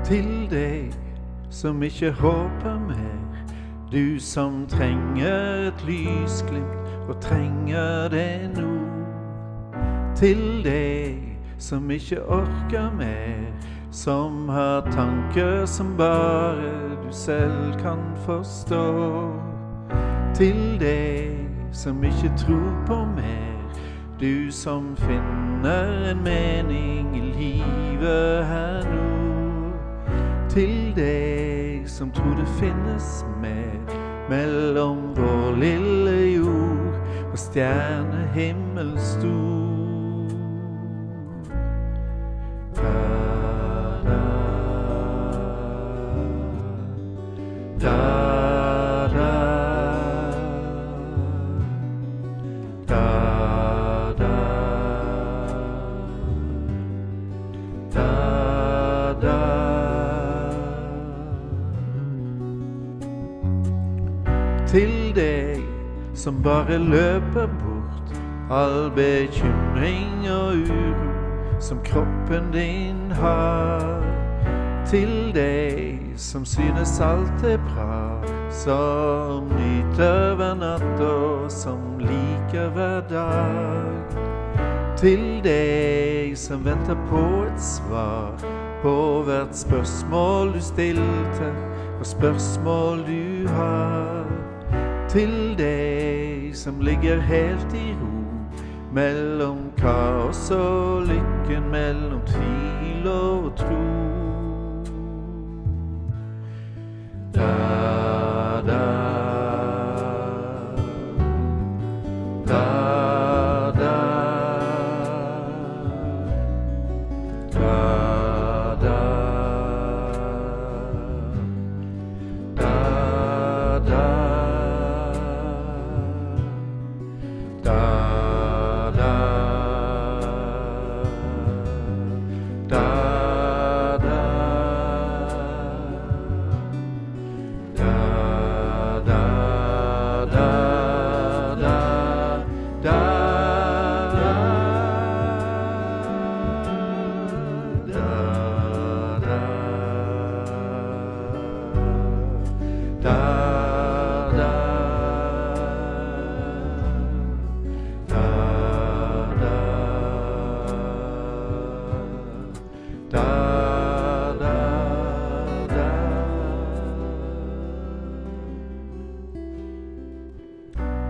Til deg som ikke håper mer, du som trenger et lysglimt og trenger det nå. Til deg som ikke orker mer, som har tanker som bare du selv kan forstå. Til deg som ikke tror på mer, du som finner en mening i livet her nå. Til deg som tror det finnes mer mellom vår lille jord og stjernehimmel stor. Til deg som bare løper bort all bekymring og uro som kroppen din har. Til deg som synes alt er bra, som nyter hver natt og som liker hver dag. Til deg som venter på et svar på hvert spørsmål du stilte og spørsmål du har. Til deg som ligger helt i ro mellom kaos og lykken, mellom tvil og tro. Da, da, da, da, da, da, da, da.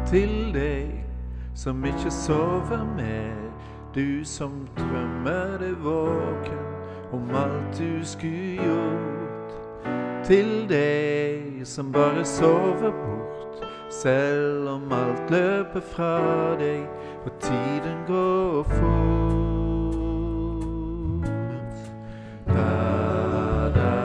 Til deg som ikke sover mer, du som drømmer deg våken om alt du skulle gjort. Til deg som bare sover bort, selv om alt løper fra deg og tiden går fort. Da, da, da.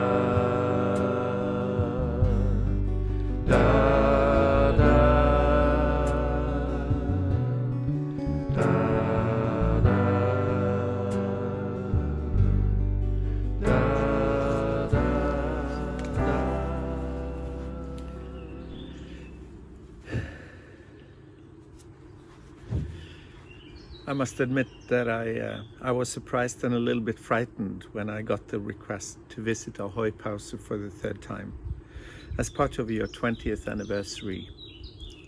I must admit that I was surprised and a little bit frightened when I got the request to visit Ahoy Pause for the third time as part of your 20th anniversary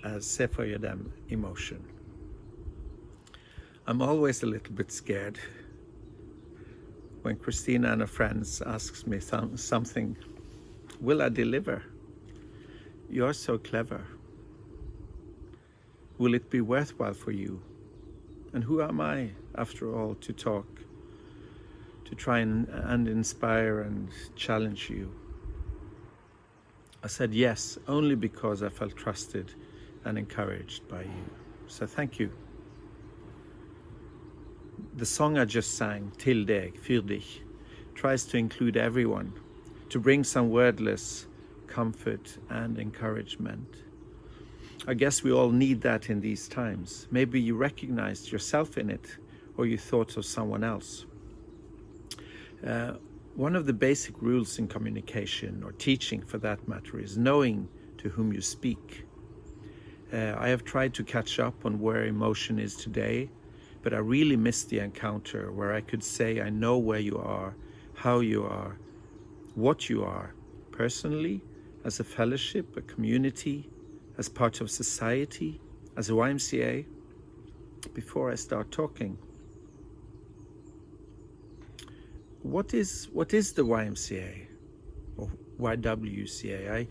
as CVJM Emotion. I'm always a little bit scared when Christina and her friends asks me something. Will I deliver? You're so clever. Will it be worthwhile for you? And who am I, after all, to talk, to try and inspire and challenge you? I said yes, only because I felt trusted and encouraged by you. So thank you. The song I just sang, Til deg, fyr dich, tries to include everyone, to bring some wordless comfort and encouragement. I guess we all need that in these times. Maybe you recognized yourself in it, or you thought of someone else. One of the basic rules in communication, or teaching for that matter, is knowing to whom you speak. I have tried to catch up on where emotion is today, but I really missed the encounter where I could say I know where you are, how you are, what you are personally, as a fellowship, a community, as part of society, as a YMCA, before I start talking. What is the YMCA or YWCA?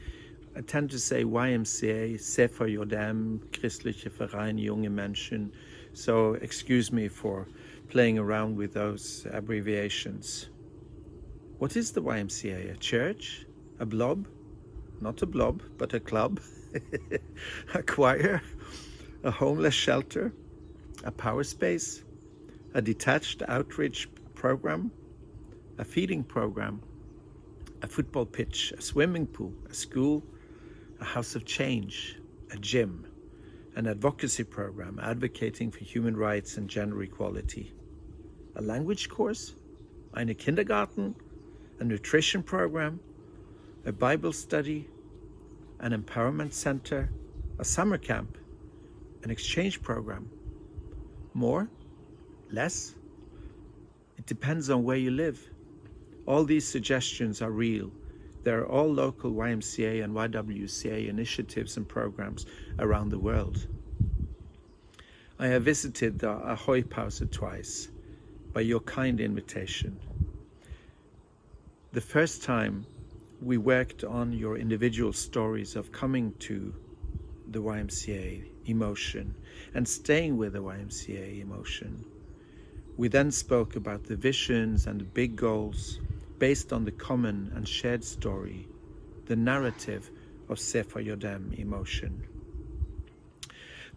I tend to say YMCA, CVJM, Christliche Verein Junge Menschen, so excuse me for playing around with those abbreviations. What is the YMCA? A church? A blob? Not a blob, but a club? A choir? A homeless shelter? A power space? A detached outreach program? A feeding program? A football pitch? A swimming pool? A school? A house of change? A gym? An advocacy program advocating for human rights and gender equality? A language course? Eine Kindergarten? A nutrition program? A Bible study? An empowerment center? A summer camp? An exchange program? More? Less? It depends on where you live. All these suggestions are real. They're all local YMCA and YWCA initiatives and programs around the world. I have visited the Ahoy Pause twice by your kind invitation. The first time we worked on your individual stories of coming to the YMCA emotion and staying with the YMCA emotion. We then spoke about the visions and the big goals based on the common and shared story, the narrative of CVJM emotion.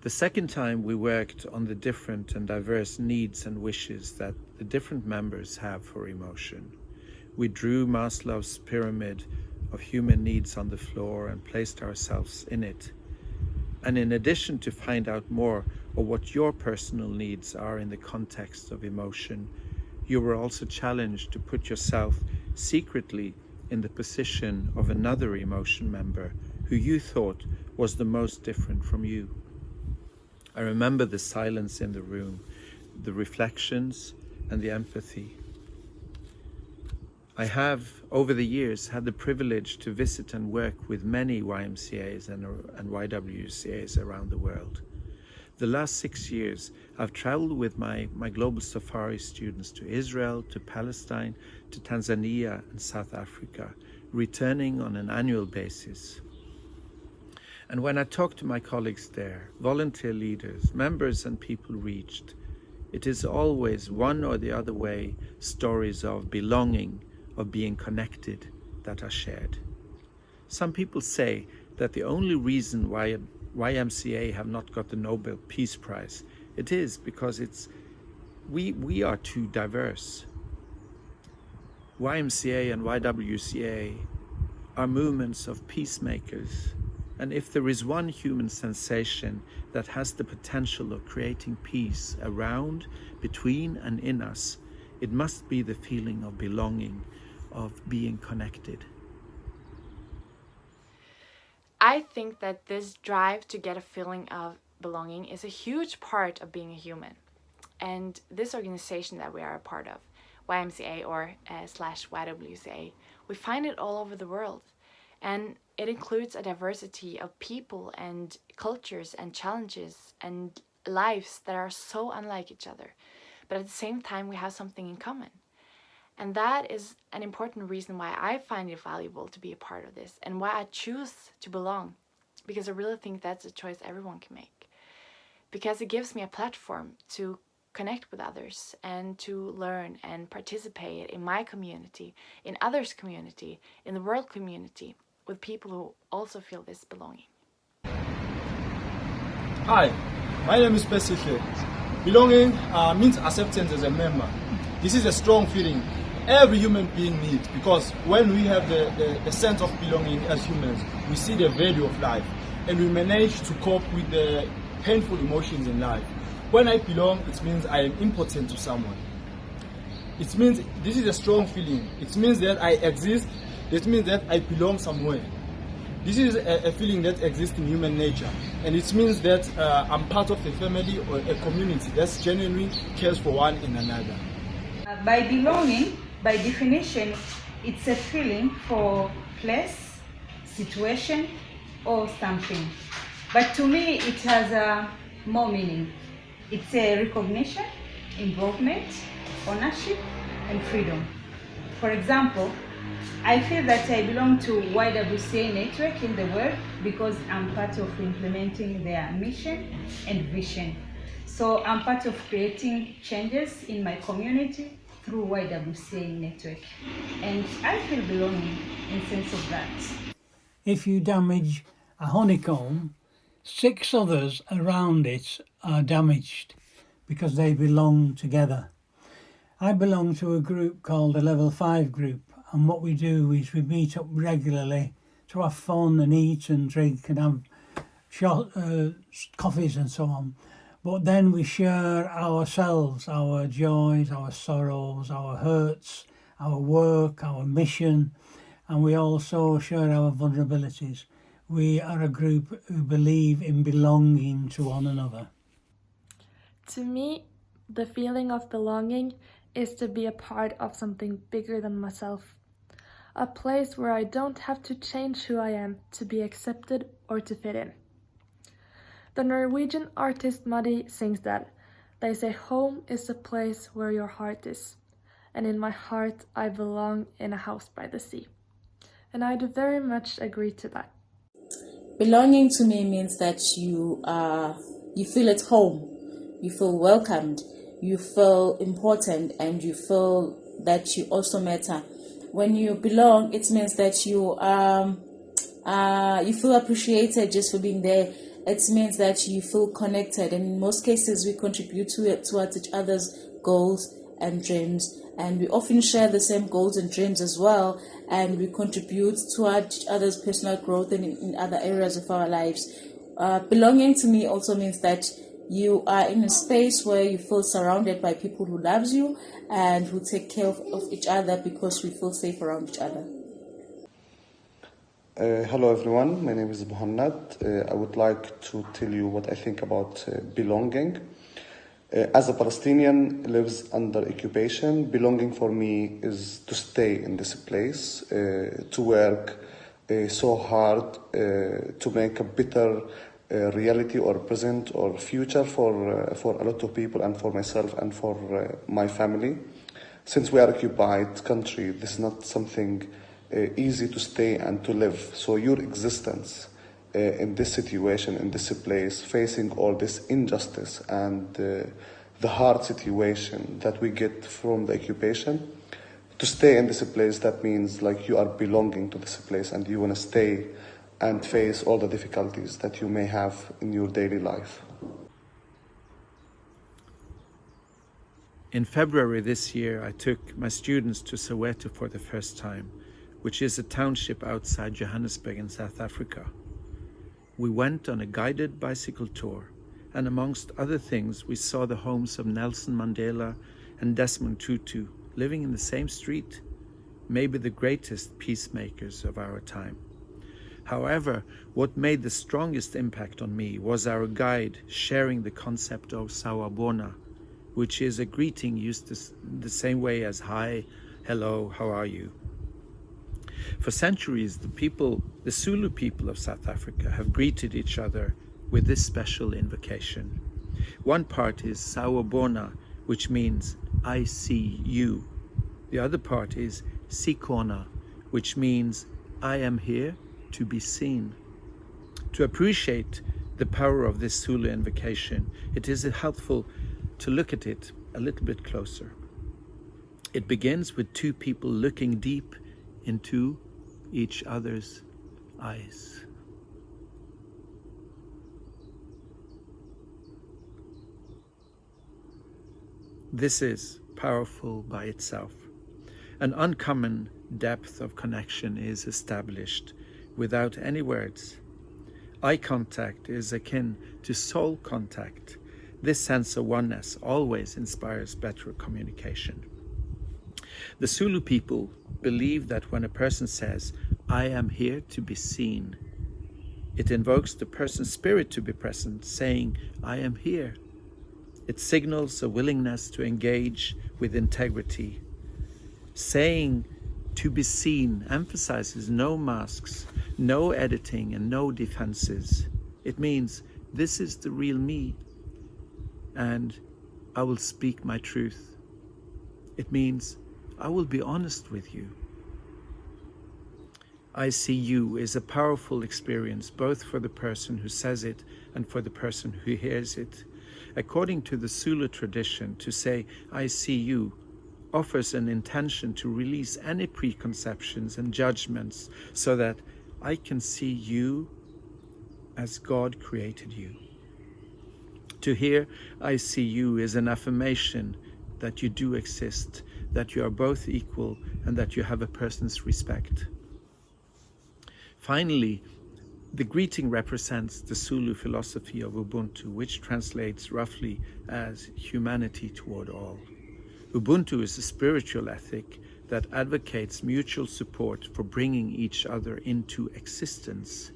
The second time we worked on the different and diverse needs and wishes that the different members have for emotion. We drew Maslow's pyramid of human needs on the floor and placed ourselves in it. And in addition to find out more of what your personal needs are in the context of emotion, you were also challenged to put yourself secretly in the position of another emotion member who you thought was the most different from you. I remember the silence in the room, the reflections and the empathy. I have, over the years, had the privilege to visit and work with many YMCAs and YWCAs around the world. The last 6 years, I've traveled with my Global Safari students to Israel, to Palestine, to Tanzania and South Africa, returning on an annual basis. And when I talk to my colleagues there, volunteer leaders, members and people reached, it is always one or the other way stories of belonging, of being connected that are shared. Some people say that the only reason why YMCA have not got the Nobel Peace Prize, it is because we are too diverse. YMCA and YWCA are movements of peacemakers, and if there is one human sensation that has the potential of creating peace around, between and in us, it must be the feeling of belonging, of being connected. I think that this drive to get a feeling of belonging is a huge part of being a human. And this organization that we are a part of, YMCA or /YWCA, we find it all over the world. And it includes a diversity of people and cultures and challenges and lives that are so unlike each other. But at the same time, we have something in common. And that is an important reason why I find it valuable to be a part of this and why I choose to belong. Because I really think that's a choice everyone can make. Because it gives me a platform to connect with others and to learn and participate in my community, in others' community, in the world community, with people who also feel this belonging. Hi, my name is Pesike. Belonging means acceptance as a member. This is a strong feeling every human being needs, because when we have the sense of belonging as humans, we see the value of life and we manage to cope with the painful emotions in life. When I belong, it means I am important to someone. It means this is a strong feeling. It means that I exist. It means that I belong somewhere. This is a feeling that exists in human nature, and it means that I'm part of a family or a community that genuinely cares for one and another. By belonging, by definition, It's a feeling for place, situation, or something. But to me, it has more meaning. It's a recognition, involvement, ownership, and freedom. For example, I feel that I belong to YWCA network in the world because I'm part of implementing their mission and vision. So I'm part of creating changes in my community through YWCA network. And I feel belonging in sense of that. If you damage a honeycomb, 6 others around it are damaged because they belong together. I belong to a group called the Level 5 group, and what we do is we meet up regularly to have fun and eat and drink and have coffees and so on. But then we share ourselves, our joys, our sorrows, our hurts, our work, our mission, and we also share our vulnerabilities. We are a group who believe in belonging to one another. To me, the feeling of belonging is to be a part of something bigger than myself. A place where I don't have to change who I am to be accepted or to fit in. The Norwegian artist Madi sings that. They say home is the place where your heart is. And in my heart, I belong in a house by the sea. And I do very much agree to that. Belonging to me means that you feel at home, you feel welcomed, you feel important, and you feel that you also matter. When you belong, it means that you feel appreciated just for being there. It means that you feel connected, and in most cases we contribute towards each other's goals and dreams, and we often share the same goals and dreams as well, and we contribute towards each other's personal growth and in other areas of our lives. Belonging to me also means that you are in a space where you feel surrounded by people who loves you and who take care of each other because we feel safe around each other. Hello everyone, my name is Muhammad. I would like to tell you what I think about belonging. As a Palestinian lives under occupation, belonging for me is to stay in this place, to work so hard to make a better reality or present or future for a lot of people and for myself and for my family. Since we are occupied country, this is not something easy to stay and to live. So your existence in this situation, in this place, facing all this injustice and the hard situation that we get from the occupation, to stay in this place, that means like you are belonging to this place and you want to stay and face all the difficulties that you may have in your daily life. In February this year, I took my students to Soweto for the first time, which is a township outside Johannesburg in South Africa. We went on a guided bicycle tour, and amongst other things, we saw the homes of Nelson Mandela and Desmond Tutu living in the same street, maybe the greatest peacemakers of our time. However, what made the strongest impact on me was our guide sharing the concept of sawubona, which is a greeting used the same way as hi, hello, how are you? For centuries, the Zulu people of South Africa have greeted each other with this special invocation. One part is sawubona, which means I see you. The other part is sikona, which means I am here to be seen. To appreciate the power of this Zulu invocation, it is helpful to look at it a little bit closer. It begins with two people looking deep into each other's eyes. This is powerful by itself. An uncommon depth of connection is established without any words. Eye contact is akin to soul contact. This sense of oneness always inspires better communication. The Zulu people believe that when a person says, I am here to be seen, it invokes the person's spirit to be present, saying, I am here. It signals a willingness to engage with integrity. Saying, To be seen emphasizes no masks, no editing, and no defenses. It means this is the real me, and I will speak my truth. It means I will be honest with you. I see you is a powerful experience, both for the person who says it and for the person who hears it. According to the Zulu tradition, to say I see you offers an intention to release any preconceptions and judgments so that I can see you as God created you. To hear I see you is an affirmation that you do exist, that you are both equal, and that you have a person's respect. Finally, the greeting represents the Zulu philosophy of Ubuntu, which translates roughly as humanity toward all. Ubuntu is a spiritual ethic that advocates mutual support for bringing each other into existence.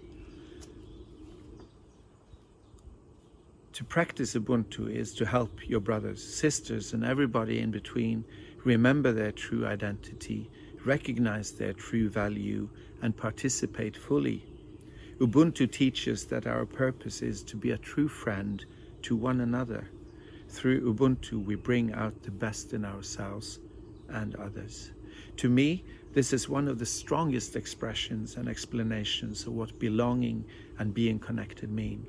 To practice Ubuntu is to help your brothers, sisters, and everybody in between remember their true identity, recognize their true value, and participate fully. Ubuntu teaches that our purpose is to be a true friend to one another. Through Ubuntu, we bring out the best in ourselves and others. To me, this is one of the strongest expressions and explanations of what belonging and being connected mean.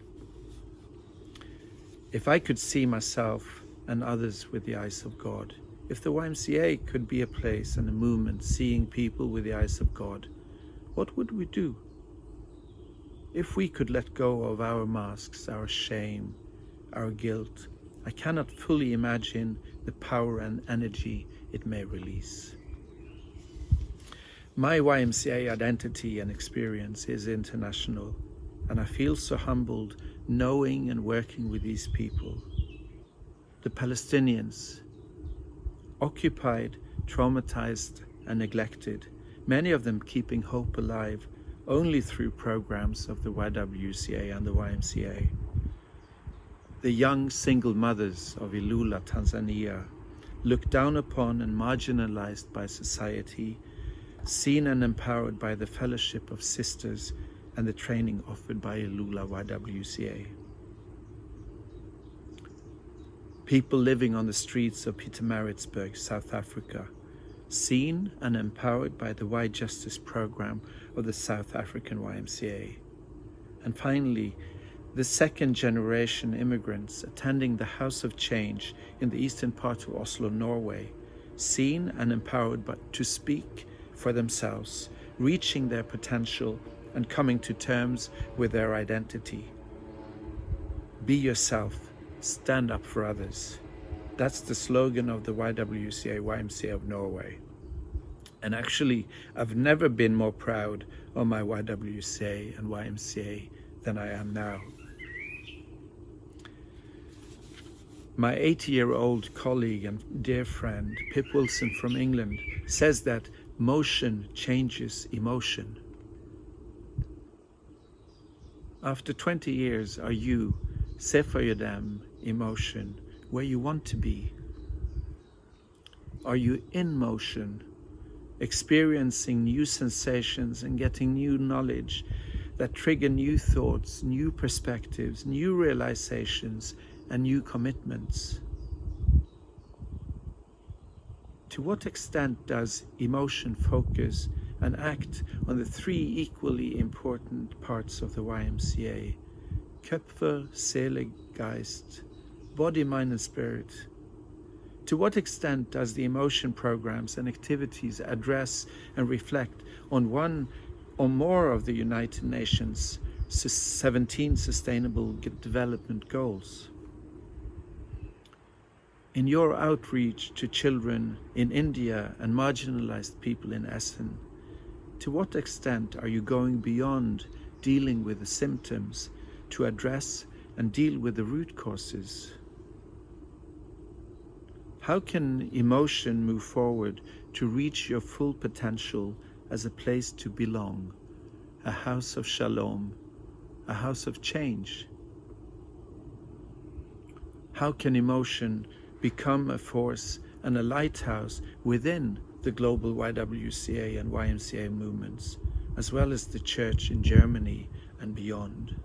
If I could see myself and others with the eyes of God, if the YMCA could be a place and a movement seeing people with the eyes of God, what would we do? If we could let go of our masks, our shame, our guilt, I cannot fully imagine the power and energy it may release. My YMCA identity and experience is international, and I feel so humbled knowing and working with these people. The Palestinians, occupied, traumatized, and neglected, many of them keeping hope alive only through programs of the YWCA and the YMCA. The young single mothers of Ilula, Tanzania, looked down upon and marginalized by society, seen and empowered by the fellowship of sisters and the training offered by Ilula YWCA. People living on the streets of Pietermaritzburg, South Africa, seen and empowered by the Y Justice program of the South African YMCA. And finally, the second generation immigrants attending the House of Change in the eastern part of Oslo, Norway, seen and empowered to speak for themselves, reaching their potential and coming to terms with their identity. Be yourself, stand up for others. That's the slogan of the YWCA, YMCA of Norway. And actually, I've never been more proud of my YWCA and YMCA than I am now. My 80-year-old colleague and dear friend, Pip Wilson from England, says that motion changes emotion. After 20 years, are you, Sefoyadem, emotion, where you want to be? Are you in motion, experiencing new sensations and getting new knowledge that trigger new thoughts, new perspectives, new realizations, and new commitments? To what extent does emotion focus and act on the three equally important parts of the YMCA: Köpfe, Seele, Geist, body, mind, and spirit? To what extent does the emotion programs and activities address and reflect on one or more of the United Nations 17 Sustainable Development Goals? In your outreach to children in India and marginalized people in Essen, to what extent are you going beyond dealing with the symptoms to address and deal with the root causes? How can emotion move forward to reach your full potential as a place to belong, a house of shalom, a house of change? How can emotion become a force and a lighthouse within the global YWCA and YMCA movements, as well as the church in Germany and beyond.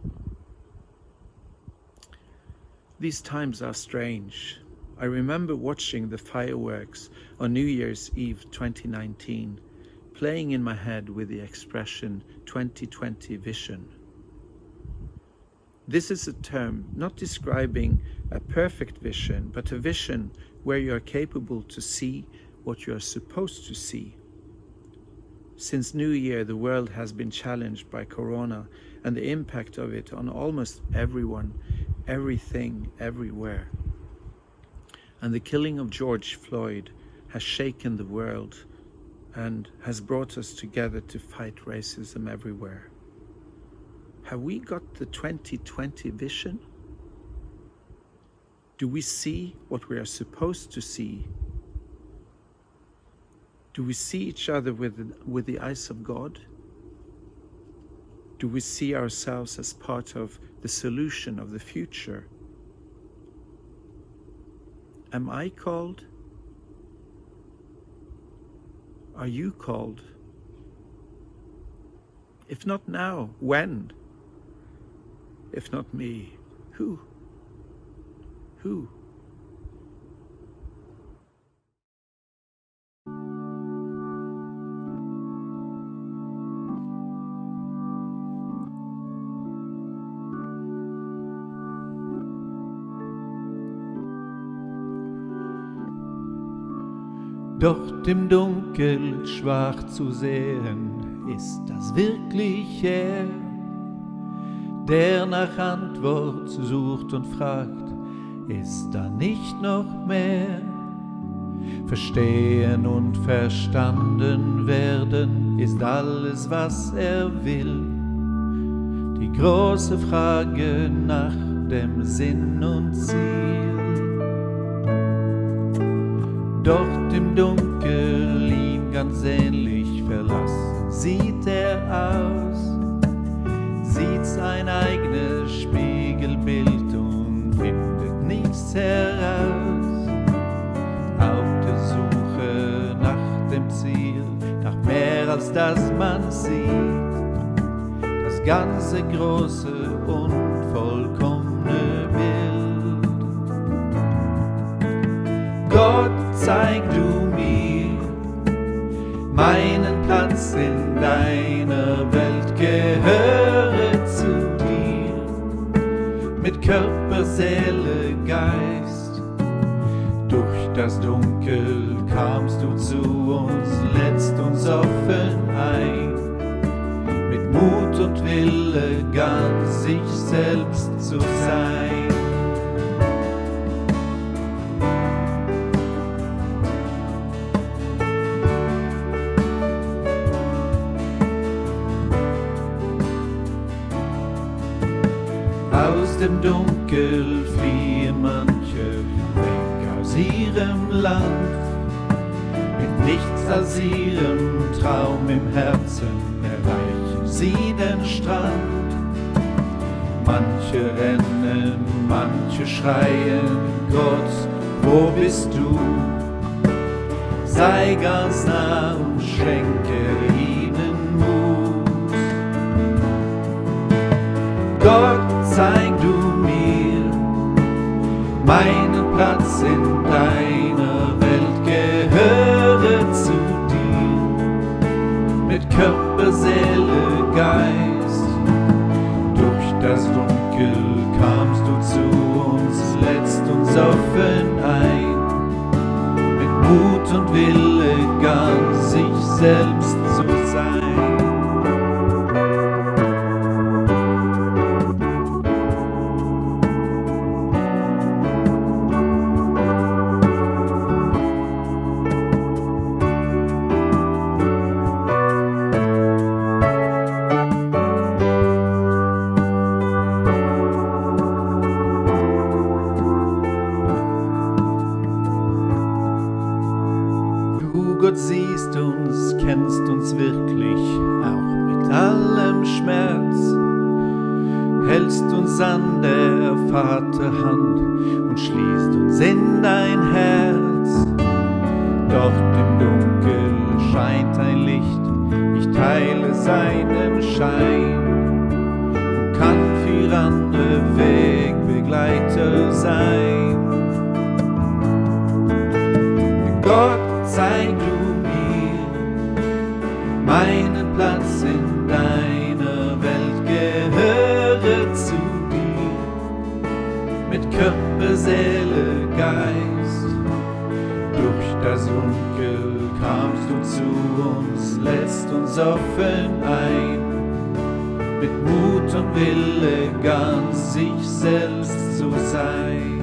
These times are strange. I remember watching the fireworks on New Year's Eve 2019, playing in my head with the expression 2020 vision. This is a term not describing a perfect vision, but a vision where you are capable to see what you are supposed to see. Since New Year, the world has been challenged by Corona and the impact of it on almost everyone, everything, everywhere. And the killing of George Floyd has shaken the world and has brought us together to fight racism everywhere. Have we got the 2020 vision? Do we see what we are supposed to see? Do we see each other with the eyes of God? Do we see ourselves as part of the solution of the future? Am I called? Are you called? If not now, when? If not me, who? Who? Dort im Dunkel schwach zu sehen, ist das wirklich er, der nach Antwort sucht und fragt, ist da nicht noch mehr? Verstehen und verstanden werden ist alles, was er will. Die große Frage nach dem Sinn und Ziel. Dort im Dunkel, ihm ganz ähnlich verlassen, sieht er aus, sieht sein eigenes Spiegelbild und findet nichts heraus. Auf der Suche nach dem Ziel, nach mehr als das man sieht, das ganze große und vollkommene Bild. Gott, zeig du mir meinen Platz in deiner Welt, gehöre zu dir mit Körper, Seele, Geist. Durch das Dunkel kamst du zu uns, lädst uns offen ein, mit Mut und Wille ganz sich selbst zu sein. Aus dem Dunkel fliehen manche weg aus ihrem Land, mit nichts als ihrem Traum im Herzen erreichen sie den Strand. Manche rennen, manche schreien, Gott, wo bist du? Sei ganz nah und schenke ihnen Mut. Gott, zeig du mir meinen Platz in deiner Welt, gehöre zu dir mit Körper, Seele, Geist. Durch das Dunkel kamst du zu uns, lädst uns offen ein, mit Mut und Wille ganz sich selbst zu sein. Gott, siehst uns, kennst uns wirklich, auch mit allem Schmerz, hältst uns an der Vaterhand und schließt uns in dein Herz. Dort im Dunkel seinen Schein und kann für andere Wegbegleiter sein. Gott, zeig du mir meinen Platz in deiner Welt, gehöre zu dir mit Körper, Seele, Geist. Durch das Dunkel kamst du zu uns, lässt uns offen ein, mit Mut und Wille ganz sich selbst zu sein.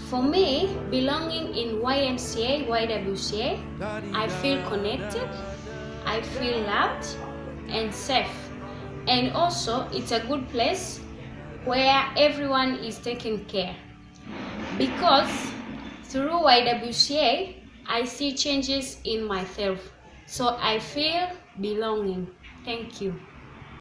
For me, belonging in YMCA, YWCA, I feel connected, I feel loved and safe. And also, it's a good place where everyone is taken care. Because through YWCA, I see changes in myself. So I feel belonging. Thank you.